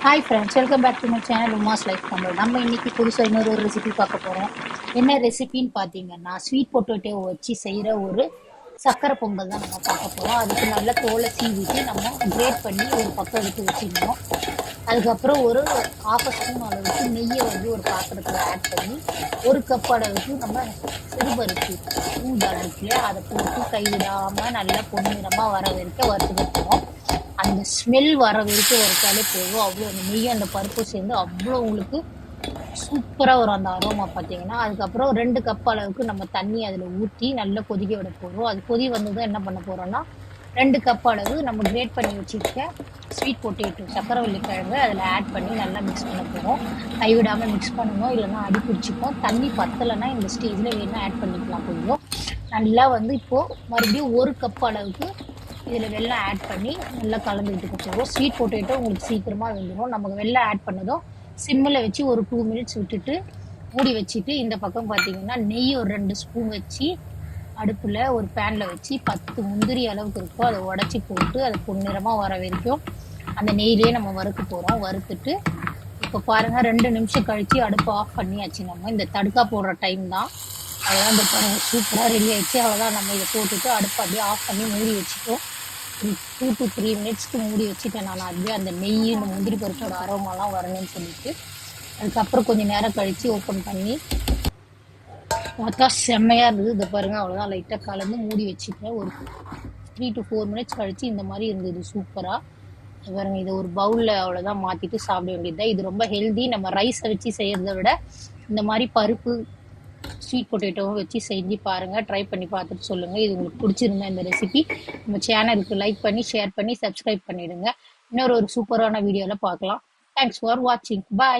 Hi friends, welcome back to my channel Uma's life Tamil. நம்ம இன்னைக்கு புதுசாக இன்னொரு ரெசிபி பார்க்க போகிறோம். என்ன ரெசிபின்னு பார்த்தீங்கன்னா, ஸ்வீட் பொட்டேட்டோ வச்சு செய்கிற ஒரு சக்கரை பொங்கல் தான் நம்ம பார்க்க போகிறோம். அதுக்கு நல்லா தோலை சீவிட்டு நம்ம கிரேட் பண்ணி ஒரு பக்கம் எடுத்து வச்சுக்கணும். அதுக்கப்புறம் ஒரு 1/2 ஸ்பூன் அளவுக்கு நெய்யை வந்து ஒரு பாத்திரத்தில் ஆட் பண்ணி 1 கப் அளவுக்கு நம்ம சிறுபருப்பு பூண்டால் இருக்குல்லையா, அதை போட்டு கைவிடாமல் நல்லா பொன்னிறமாக வர வரைக்கும் வறுத்துக்கிட்டுருவோம். அந்த ஸ்மெல் வர வரைக்கும் வறுத்தாலே போதும். அவ்வளோ அந்த நெய் அந்த பருப்பு சேர்ந்து அவ்வளோ உங்களுக்கு சூப்பராக வரும் அந்த அரோமா பார்த்தீங்கன்னா. அதுக்கப்புறம் 2 கப் அளவுக்கு நம்ம தண்ணி அதில் ஊற்றி நல்லா கொதிக்க விட போகிறோம். அது கொதி வந்ததும் என்ன பண்ண போகிறோம்னா, 2 கப் அளவு நம்ம கிரேட் பண்ணி வச்சுருக்க ஸ்வீட் பொட்டேட்டோ சக்கரவள்ளி கிழங்கு அதில் ஆட் பண்ணி நல்லா மிக்ஸ் பண்ண போகிறோம். கைவிடாமல் மிக்ஸ் பண்ணணும், இல்லைன்னா அடி பிடிச்சிப்போம். தண்ணி பத்தலைன்னா இந்த ஸ்டேஜில் வேணால் ஆட் பண்ணிக்கலாம். கொஞ்சம் நல்லா வந்து இப்போது மறுபடியும் 1 கப் அளவுக்கு இதில் வெல்லம் ஆட் பண்ணி நல்லா கலந்து விட்டுக்க போகிறோம். ஸ்வீட் பொட்டேட்டோ உங்களுக்கு சீக்கிரமாக வெந்துடும். நமக்கு வெல்லம் ஆட் பண்ணதும் சிம்மில் வச்சு ஒரு 2 மினிட்ஸ் விட்டுட்டு மூடி வச்சுட்டு, இந்த பக்கம் பார்த்தீங்கன்னா நெய் ஒரு 2 ஸ்பூன் வச்சு அடுப்பில் ஒரு பேனில் வச்சு 10 முந்திரி அளவுக்கு இருக்கோ அதை உடச்சி போட்டு அது பொன்னிறமாக வர வரைக்கும் அந்த நெய்லேயே நம்ம வறுக்க போகிறோம். வறுத்துட்டு இப்போ பாருங்கள் 2 நிமிஷம் கழித்து அடுப்பு ஆஃப் பண்ணியாச்சு. நம்ம இந்த தடுக்கா போடுற டைம் தான். அவ்வளோதான், இந்த பாருங்கள் சூப்பராக ரெடி ஆகிடுச்சு. அவ்வளோதான், நம்ம இதை போட்டுட்டு அடுப்பு அப்படியே ஆஃப் பண்ணி மூடி வச்சுட்டோம். 2 to 3 மினிட்ஸ்க்கு மூடி வச்சுட்டேன் நான். அதுவே அந்த நெய் இந்த முந்திரி பருப்போட அரோமாலாம் வரணும்னு சொல்லிட்டு. அதுக்கப்புறம் கொஞ்சம் நேரம் கழித்து ஓப்பன் பண்ணி பார்த்தா செம்மையாக இருந்தது. இதை பாருங்கள், அவ்வளோதான், லைட்டாக கலந்து மூடி வச்சுட்டேன். ஒரு 3 to 4 மினிட்ஸ் கழித்து இந்த மாதிரி இருந்தது சூப்பராக. பாருங்கள், இதை ஒரு பவுலில் அவ்வளோதான் மாற்றிட்டு சாப்பிட வேண்டியது. இது ரொம்ப ஹெல்தி. நம்ம ரைஸை வச்சு செய்கிறத விட இந்த மாதிரி பருப்பு ஸ்வீட் பொட்டேட்டோவும் வச்சு செஞ்சு பாருங்கள். ட்ரை பண்ணி பார்த்துட்டு சொல்லுங்கள். இது உங்களுக்கு பிடிச்சிருந்தா இந்த ரெசிபி நம்ம சேனலுக்கு லைக் பண்ணி ஷேர் பண்ணி சப்ஸ்கிரைப் பண்ணிவிடுங்க. இன்னொரு சூப்பரான வீடியோவில் பார்க்கலாம். தேங்க்ஸ் ஃபார் வாட்சிங். பாய்.